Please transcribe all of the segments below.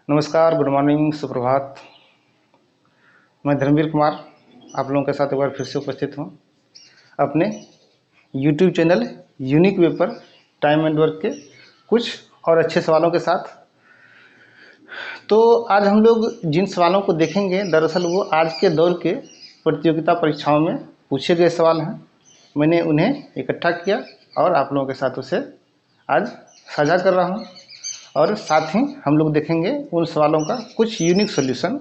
नमस्कार, good morning, सुप्रभात। मैं धर्मवीर कुमार आप लोगों के साथ एक बार फिर से उपस्थित हूँ अपने YouTube चैनल यूनिक वे पर टाइम एंड वर्क के कुछ और अच्छे सवालों के साथ। तो आज हम लोग जिन सवालों को देखेंगे दरअसल वो आज के दौर के प्रतियोगिता परीक्षाओं में पूछे गए सवाल हैं। मैंने उन्हें इकट्ठा किया और आप लोगों के साथ उसे आज साझा कर रहा हूँ और साथ ही हम लोग देखेंगे उन सवालों का कुछ यूनिक सॉल्यूशन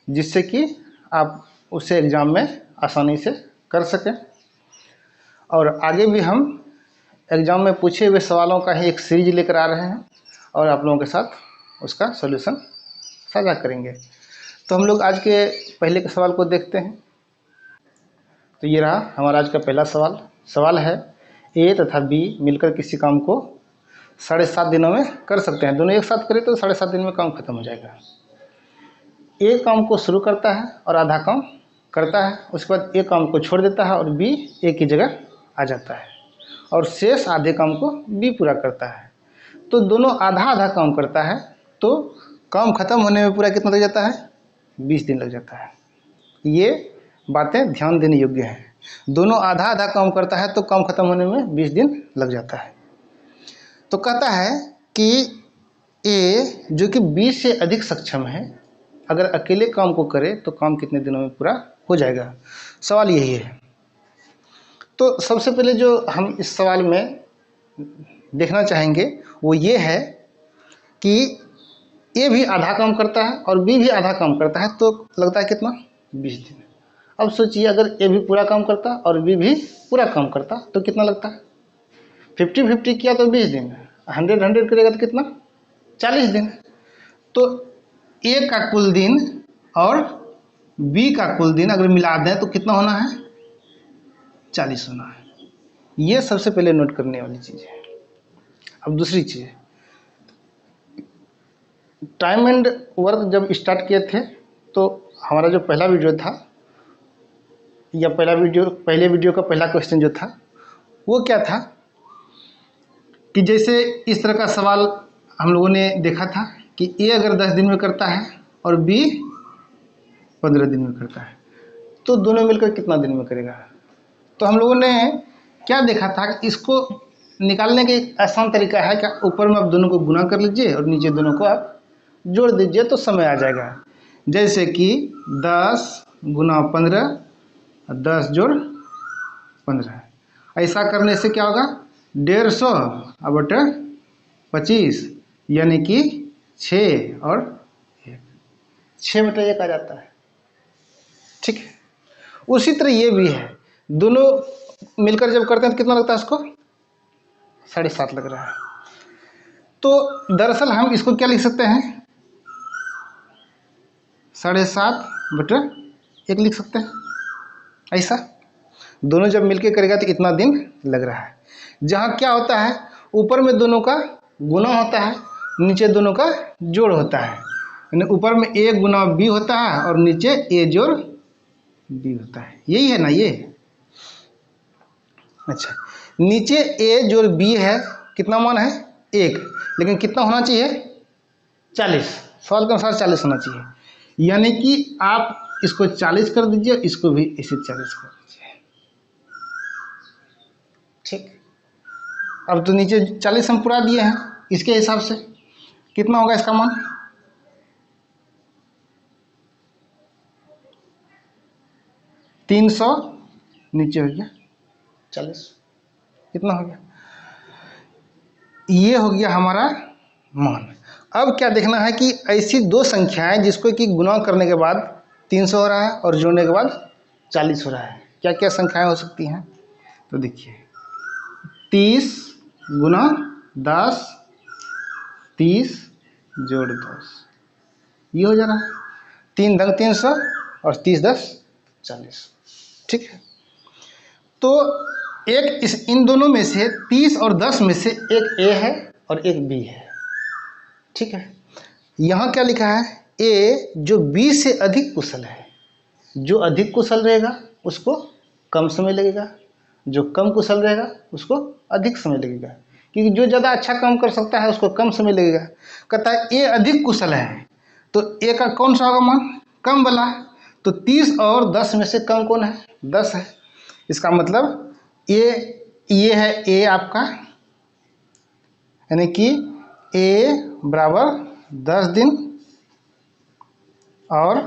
जिससे कि आप उसे एग्ज़ाम में आसानी से कर सकें। और आगे भी हम एग्ज़ाम में पूछे हुए सवालों का ही एक सीरीज लेकर आ रहे हैं और आप लोगों के साथ उसका सॉल्यूशन साझा करेंगे। तो हम लोग आज के पहले के सवाल को देखते हैं। तो ये रहा हमारा आज का पहला सवाल है ए तथा बी मिलकर किसी काम को 7.5 दिनों में कर सकते हैं। दोनों एक साथ करें तो 7.5 दिन में काम खत्म हो जाएगा। ए काम को शुरू करता है और आधा काम करता है, उसके बाद ए काम को छोड़ देता है और बी ए की जगह आ जाता है और शेष आधे काम को बी पूरा करता है। तो दोनों आधा आधा काम करता है तो काम खत्म होने में पूरा कितना लग जाता है? 20 दिन लग जाता है। ये बातें ध्यान देने योग्य हैं। दोनों आधा आधा काम करता है तो काम खत्म होने में 20 दिन लग जाता है। तो कहता है कि ए जो कि 20 से अधिक सक्षम है, अगर अकेले काम को करे तो काम कितने दिनों में पूरा हो जाएगा? सवाल यही है। तो सबसे पहले जो हम इस सवाल में देखना चाहेंगे वो ये है कि ए भी आधा काम करता है और बी भी आधा काम करता है, तो लगता है कितना? 20 दिन। अब सोचिए अगर ए भी पूरा काम करता और बी भी पूरा काम करता तो कितना लगता है? 50-50 किया तो 20 दिन, 100-100 करेगा तो कितना? 40 दिन। तो ए का कुल दिन और बी का कुल दिन अगर मिला दें तो कितना होना है? 40 होना है। ये सबसे पहले नोट करने वाली चीज़ है। अब दूसरी चीज़, टाइम एंड वर्क जब स्टार्ट किए थे तो हमारा जो पहला वीडियो था या पहले वीडियो का पहला क्वेश्चन जो था वो क्या था कि जैसे इस तरह का सवाल हम लोगों ने देखा था कि ए अगर 10 दिन में करता है और बी 15 दिन में करता है तो दोनों मिलकर कितना दिन में करेगा? तो हम लोगों ने क्या देखा था कि इसको निकालने का एक आसान तरीका है कि ऊपर में आप दोनों को गुना कर लीजिए और नीचे दोनों को आप जोड़ दीजिए तो समय आ जाएगा। जैसे कि 10 गुना 15 और 10 जोड़ 15। ऐसा करने से क्या होगा? 150 बटा 25 यानी कि 6 और 1, 6 बटा 1 आ जाता है। ठीक है। उसी तरह ये भी है, दोनों मिलकर जब करते हैं तो कितना लगता है इसको? 7.5 लग रहा है। तो दरअसल हम इसको क्या लिख सकते हैं? 7.5 बटा 1 लिख सकते हैं। ऐसा दोनों जब मिलकर करेगा तो इतना दिन लग रहा है। जहाँ क्या होता है, ऊपर में दोनों का गुना होता है, नीचे दोनों का जोड़ होता है। यानी ऊपर में ए गुना बी होता है और नीचे ए जोड़ बी होता है। यही है ना ये? अच्छा, नीचे ए जोड़ बी है, कितना मान है? 1, लेकिन कितना होना चाहिए? 40। सवाल के अनुसार 40 होना चाहिए। यानी कि आप इसको 40 कर दीजिए, इसको भी इसे 40 कर दीजिए। ठीक। अब तो नीचे 40 हम पूरा दिए हैं, इसके हिसाब से कितना होगा इसका मान? 300 नीचे हो गया 40, कितना हो गया? ये हो गया हमारा मान। अब क्या देखना है कि ऐसी दो संख्याएं जिसको कि गुणा करने के बाद 300 हो रहा है और जोड़ने के बाद 40 हो रहा है, क्या क्या संख्याएं हो सकती हैं? तो देखिए 30 गुना 10, 30 जोड़ 10, ये हो जा रहा है 3 × 300 और 30 × 10 40। ठीक है। तो एक इन दोनों में से 30 और 10 में से एक ए है और एक बी है। ठीक है। यहाँ क्या लिखा है? ए जो बी से अधिक कुशल है। जो अधिक कुशल रहेगा उसको कम समय लगेगा, जो कम कुशल रहेगा उसको अधिक समय लगेगा। क्योंकि जो ज़्यादा अच्छा काम कर सकता है उसको कम समय लगेगा। कहता है ए अधिक कुशल है, तो ए का कौन सा होगा मान, कम वाला। तो 30 और 10 में से कम कौन है, 10 है। इसका मतलब ये है ए आपका, यानी कि ए बराबर 10 दिन और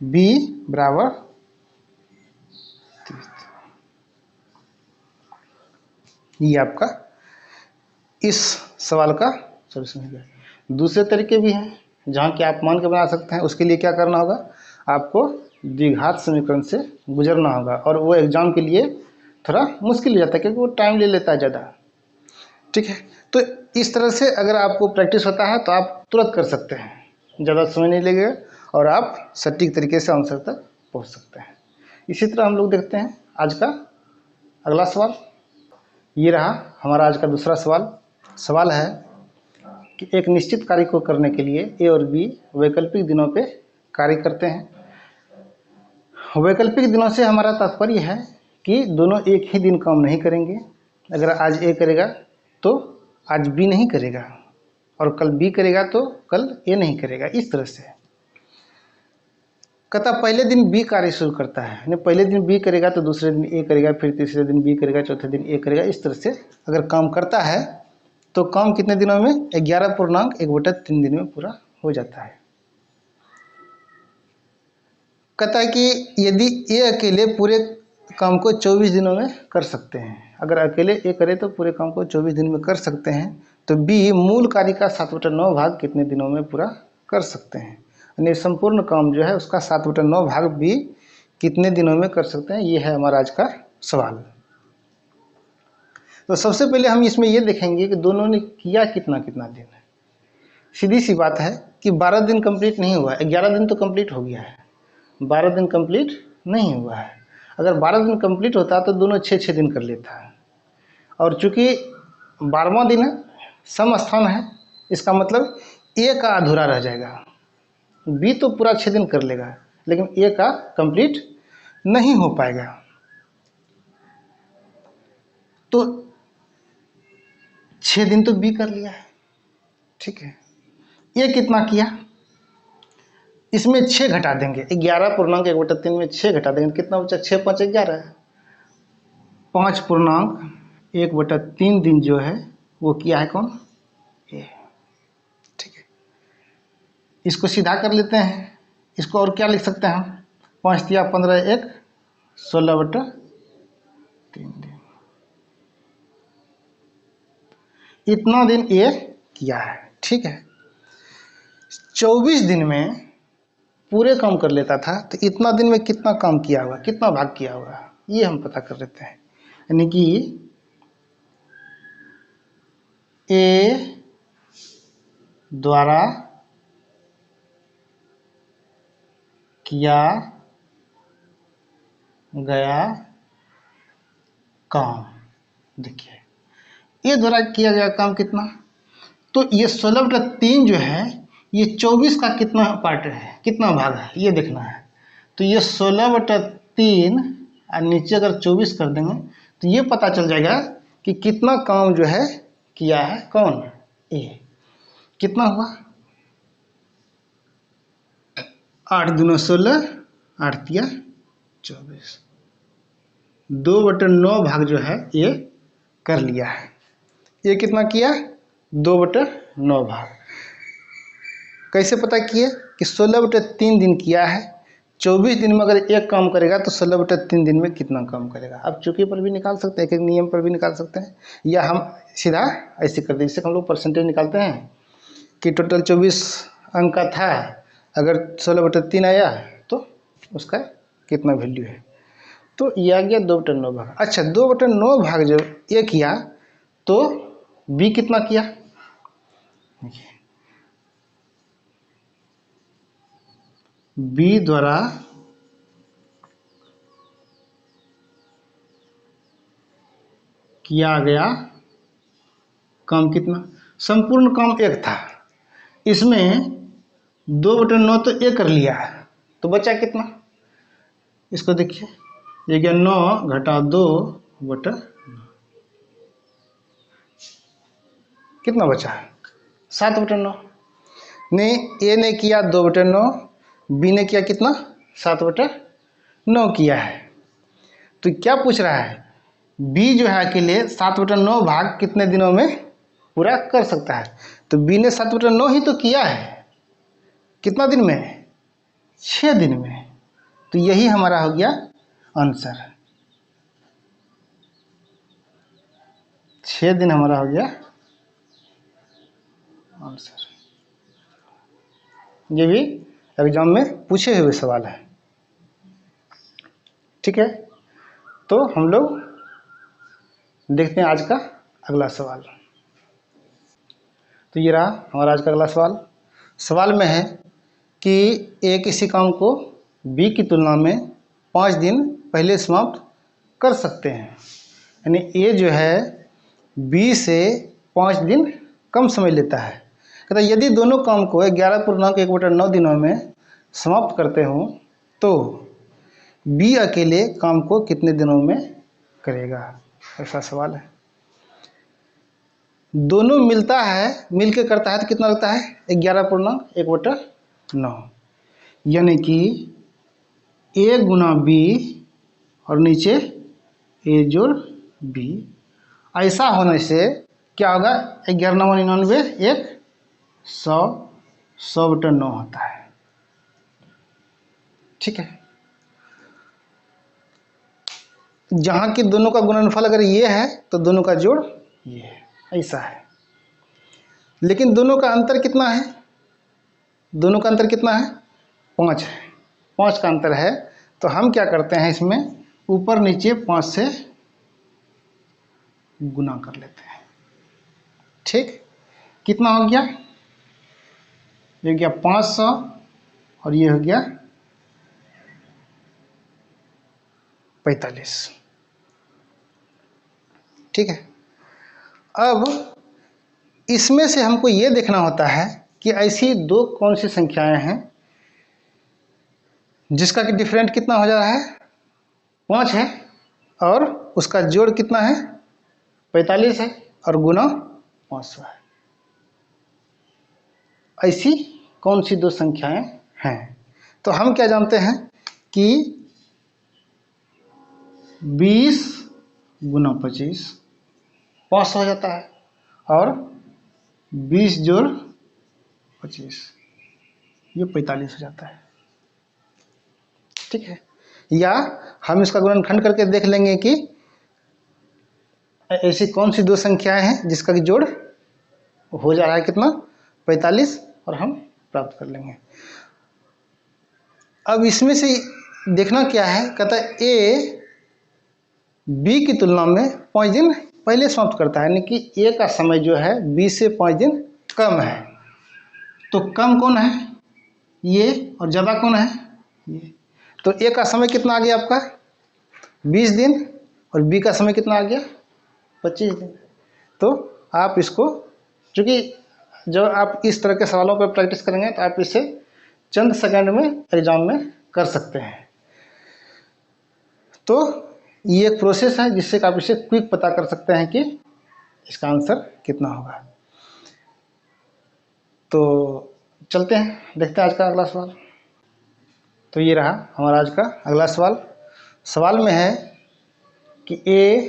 बी बराबर 30। ये आपका इस सवाल का सॉल्यूशन है। दूसरे तरीके भी हैं जहाँ कि आप मान के बना सकते हैं। उसके लिए क्या करना होगा, आपको द्विघात समीकरण से गुजरना होगा, और वो एग्जाम के लिए थोड़ा मुश्किल हो जाता है क्योंकि वो टाइम ले लेता है ज़्यादा। ठीक है, तो इस तरह से अगर आपको प्रैक्टिस होता है तो आप तुरंत कर सकते हैं, ज़्यादा समय नहीं लगेगा और आप सटीक तरीके से आंसर तक पहुँच सकते हैं। इसी तरह हम लोग देखते हैं आज का अगला सवाल। ये रहा हमारा आज का दूसरा सवाल। सवाल है कि एक निश्चित कार्य को करने के लिए ए और बी वैकल्पिक दिनों पे कार्य करते हैं। वैकल्पिक दिनों से हमारा तात्पर्य है कि दोनों एक ही दिन काम नहीं करेंगे। अगर आज ए करेगा तो आज बी नहीं करेगा, और कल बी करेगा तो कल ए नहीं करेगा। इस तरह से कहता पहले दिन बी कार्य शुरू करता है, यानी पहले दिन बी करेगा तो दूसरे दिन ए करेगा, फिर तीसरे दिन बी करेगा, चौथे दिन ए करेगा। इस तरह से अगर काम करता है तो काम कितने दिनों में, 11.1/3 दिन में पूरा हो जाता है। कहता है कि यदि ए अकेले पूरे काम को 24 दिनों में कर सकते हैं, अगर अकेले ए करे तो पूरे काम को 24 दिन में कर सकते हैं, तो बी मूल कार्य का 7/9 भाग कितने दिनों में पूरा कर सकते हैं। यानी संपूर्ण काम जो है उसका 7/9 भाग बी कितने दिनों में कर सकते हैं, ये है हमारा आज का सवाल। तो सबसे पहले हम इसमें ये देखेंगे कि दोनों ने किया कितना कितना दिन। सीधी सी बात है कि 12 दिन कंप्लीट नहीं हुआ, 11 दिन तो कंप्लीट हो गया है, 12 दिन कंप्लीट नहीं हुआ है। अगर 12 दिन कंप्लीट होता तो दोनों 6-6 दिन कर लेता है, और चूंकि 12वां दिन सम स्थान है, इसका मतलब ए का अधूरा रह जाएगा। बी तो पूरा 6 दिन कर लेगा, लेकिन ए का कंप्लीट नहीं हो पाएगा। तो 6 दिन तो बी कर लिया है, ठीक है। ये कितना किया, इसमें 6 घटा देंगे, 11.1/3 में 6 घटा देंगे, कितना बचा, 6 5 11, 5.1/3 दिन जो है वो किया है कौन, ए। ठीक है, इसको सीधा कर लेते हैं। इसको और क्या लिख सकते हैं हम, 5 × 15 1 16/3 दिन, इतना दिन ए किया है। ठीक है, 24 दिन में पूरे काम कर लेता था, तो इतना दिन में कितना काम किया होगा, कितना भाग किया होगा, ये हम पता कर लेते हैं। यानी कि ए द्वारा किया गया काम, देखिए ए द्वारा किया गया काम कितना, तो ये 16/3 जो है ये 24 का कितना पार्ट है, कितना भाग है, ये देखना है। तो ये 16/3 और नीचे अगर 24 कर देंगे तो ये पता चल जाएगा कि कितना काम जो है किया है कौन, ए। कितना हुआ, 8 दूना 16, 8 तिया 24, 2/9 भाग जो है ये कर लिया है। ये कितना किया, 2/9 भाग। कैसे पता किए कि 16/3 दिन किया है, 24 दिन में अगर एक काम करेगा तो 16/3 दिन में कितना काम करेगा। अब चुकी पर भी निकाल सकते हैं, एक एक नियम पर भी निकाल सकते हैं, या हम सीधा ऐसे कर दें, जिससे हम लोग परसेंटेज निकालते हैं कि टोटल 24 अंक का था, अगर 16/3 आया तो उसका कितना वैल्यू है, तो ये आ गया 2/9 भाग। अच्छा, 2/9 भाग जब ए किया तो बी कितना किया, बी द्वारा किया गया काम कितना, संपूर्ण काम एक था, इसमें 2/9 तो ए कर लिया है, तो बचा कितना, इसको देखिए, ये 9 घटा 2/9, कितना बचा है 7/9। ने ए ने किया 2/9, बी ने किया कितना 7/9 किया है। तो क्या पूछ रहा है, बी जो है अकेले 7/9 भाग कितने दिनों में पूरा कर सकता है। तो बी ने 7/9 ही तो किया है, कितना दिन में 6 दिन में। तो यही हमारा हो गया आंसर, 6 दिन हमारा हो गया आंसर। ये भी एग्जाम में पूछे हुए सवाल है। ठीक है, तो हम लोग देखते हैं आज का अगला सवाल। तो ये रहा हमारा आज का अगला सवाल। सवाल में है कि ए किसी काम को बी की तुलना में 5 दिन पहले समाप्त कर सकते हैं। यानी ए जो है बी से 5 दिन कम समय लेता है। कहता है यदि दोनों काम को 11.1/9 दिनों में समाप्त करते हों तो बी अकेले काम को कितने दिनों में करेगा, ऐसा सवाल है। दोनों मिलता है, मिलके करता है तो कितना लगता है 11.1/9, यानी कि ए गुना बी और नीचे ए जोड़ बी। ऐसा होने से क्या होगा 11×9 = 100, 100/9 होता है। ठीक है, जहाँ की दोनों का गुणनफल अगर ये है तो दोनों का जोड़ ये है, ऐसा है। लेकिन दोनों का अंतर कितना है, दोनों का अंतर कितना है 5 है, 5 का अंतर है। तो हम क्या करते हैं, इसमें ऊपर नीचे 5 से गुना कर लेते हैं। ठीक, कितना हो गया, ये हो गया 500 और ये हो गया 45। ठीक है, अब इसमें से हमको ये देखना होता है कि ऐसी दो कौन सी संख्याएं हैं जिसका कि डिफरेंट कितना हो जा रहा है 5 है और उसका जोड़ कितना है 45 है और गुना 500 है। ऐसी कौन सी दो संख्याएं हैं। तो हम क्या जानते हैं कि 20 गुना 25 500 हो जाता है और 20 जोड़ 25 ये 45 हो जाता है। ठीक है, या हम इसका गुणनखंड करके देख लेंगे कि ऐसी कौन सी दो संख्याएं हैं जिसका कि जोड़ हो जा रहा है कितना 45 और हम प्राप्त कर लेंगे। अब इसमें से देखना क्या है, कहता है ए बी की तुलना में 5 दिन पहले समाप्त करता है, यानी कि ए का समय जो है बी से 5 दिन कम है। तो कम कौन है ये और ज़्यादा कौन है ये। तो ए का समय कितना आ गया आपका 20 दिन और बी का समय कितना आ गया 25 दिन। तो आप इसको, चूँकि जब आप इस तरह के सवालों पर प्रैक्टिस करेंगे तो आप इसे चंद सेकंड में एग्जाम में कर सकते हैं। तो ये एक प्रोसेस है जिससे आप इसे क्विक पता कर सकते हैं कि इसका आंसर कितना होगा। तो चलते हैं, देखते हैं आज का अगला सवाल। तो ये रहा हमारा आज का अगला सवाल। सवाल में है कि ए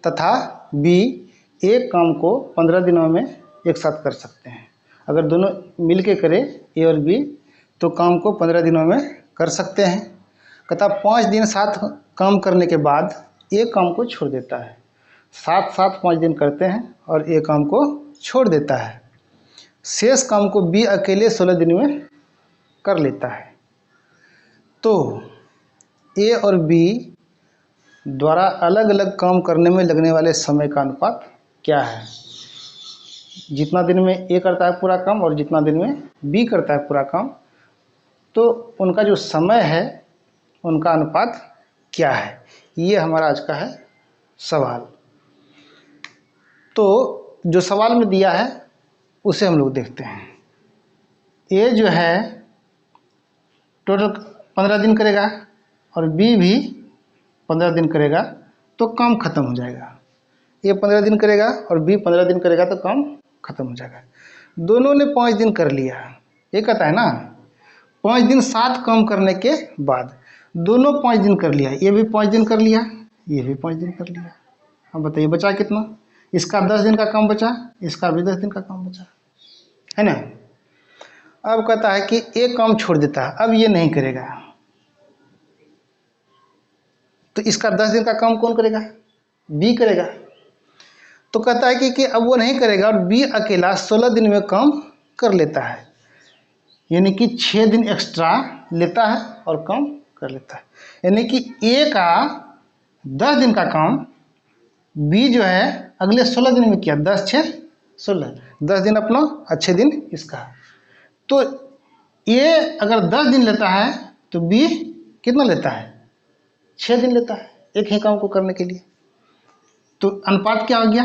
तथा बी एक काम को 15 दिनों में एक साथ कर सकते हैं। अगर दोनों मिलके करें ए और बी तो काम को 15 दिनों में कर सकते हैं। कहता 5 दिन साथ काम करने के बाद एक काम को छोड़ देता है। साथ साथ 5 दिन करते हैं और एक काम को छोड़ देता है। शेष काम को बी अकेले 16 दिन में कर लेता है। तो ए और बी द्वारा अलग अलग काम करने में लगने वाले समय का अनुपात क्या है। जितना दिन में ए करता है पूरा काम और जितना दिन में बी करता है पूरा काम, तो उनका जो समय है उनका अनुपात क्या है, ये हमारा आज का है सवाल। तो जो सवाल में दिया है उसे हम लोग देखते हैं। ए जो है टोटल 15 दिन करेगा और बी भी 15 दिन करेगा तो काम खत्म हो जाएगा। ए 15 दिन करेगा और बी 15 दिन करेगा तो काम खत्म हो जाएगा। दोनों ने 5 दिन कर लिया, ये कहता है ना 5 दिन साथ काम करने के बाद दोनों 5 दिन कर लिया, ये भी 5 दिन कर लिया, ये भी 5 दिन कर लिया। अब बताइए बचा कितना? इसका 10 दिन का काम बचा, इसका भी 10 दिन का काम बचा, है ना। अब कहता है कि एक काम छोड़ देता है, अब ये नहीं करेगा, तो इसका 10 दिन का काम कौन करेगा? बी करेगा। तो कहता है कि अब वो नहीं करेगा और बी अकेला 16 दिन में काम कर लेता है, यानी कि 6 दिन एक्स्ट्रा लेता है और काम कर लेता है। यानी कि ए का 10 दिन का काम बी जो है अगले 16 दिन में किया, 10 6 16, 10 दिन अपना और 6 दिन इसका। तो ए अगर 10 दिन लेता है तो बी कितना लेता है? 6 दिन लेता है एक ही काम को करने के लिए। तो अनुपात क्या हो गया?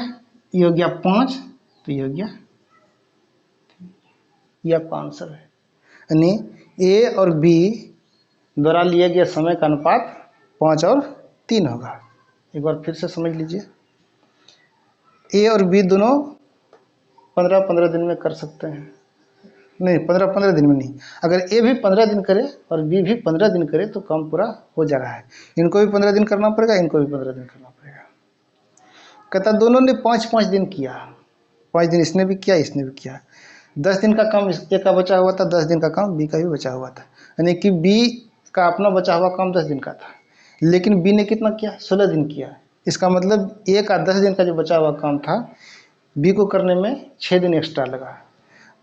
ये हो गया 5, तो ये हो गया, ये आपका आंसर है। यानी ए और बी द्वारा लिए गए समय का अनुपात 5 और 3 होगा। एक बार फिर से समझ लीजिए, ए और बी दोनों 15-15 दिन में कर सकते हैं, नहीं 15-15 दिन में नहीं, अगर ए भी 15 दिन करे और बी भी 15 दिन करे तो काम पूरा हो जा रहा है। इनको भी 15 दिन करना पड़ेगा, इनको भी 15 दिन करना पड़ेगा। कहता दोनों ने 5-5 दिन किया, 5 दिन इसने भी किया, इसने भी किया। 10 दिन का काम ए का बचा हुआ था, 10 दिन का काम बी का भी बचा हुआ था, यानी कि बी का अपना बचा हुआ काम 10 दिन का था, लेकिन बी ने कितना किया? 16 दिन किया। इसका मतलब ए का 10 दिन का जो बचा हुआ काम था बी को करने में 6 दिन एक्स्ट्रा लगा।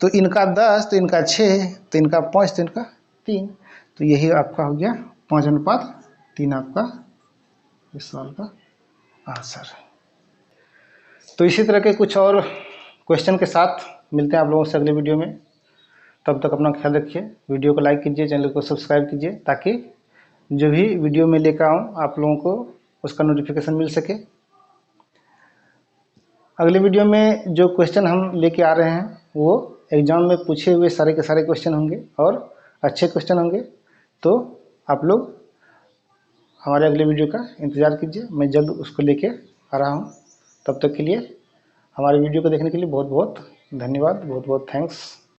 तो इनका 10 तो इनका 6 तो इनका 5 तो इनका 3, तो यही आपका हो गया 5:3 आपका इस सवाल का आंसर है। तो इसी तरह के कुछ और क्वेश्चन के साथ मिलते हैं आप लोगों से अगले वीडियो में। तब तक अपना ख्याल रखिए, वीडियो को लाइक कीजिए, चैनल को सब्सक्राइब कीजिए, ताकि जो भी वीडियो में लेकर आऊँ आप लोगों को उसका नोटिफिकेशन मिल सके। अगले वीडियो में जो क्वेश्चन हम लेके आ रहे हैं वो एग्जाम में पूछे हुए सारे के सारे क्वेश्चन होंगे और अच्छे क्वेश्चन होंगे। तो आप लोग हमारे अगले वीडियो का इंतज़ार कीजिए, मैं जल्द उसको लेके आ रहा हूँ। तब तक के लिए हमारे वीडियो को देखने के लिए बहुत बहुत धन्यवाद, बहुत बहुत थैंक्स।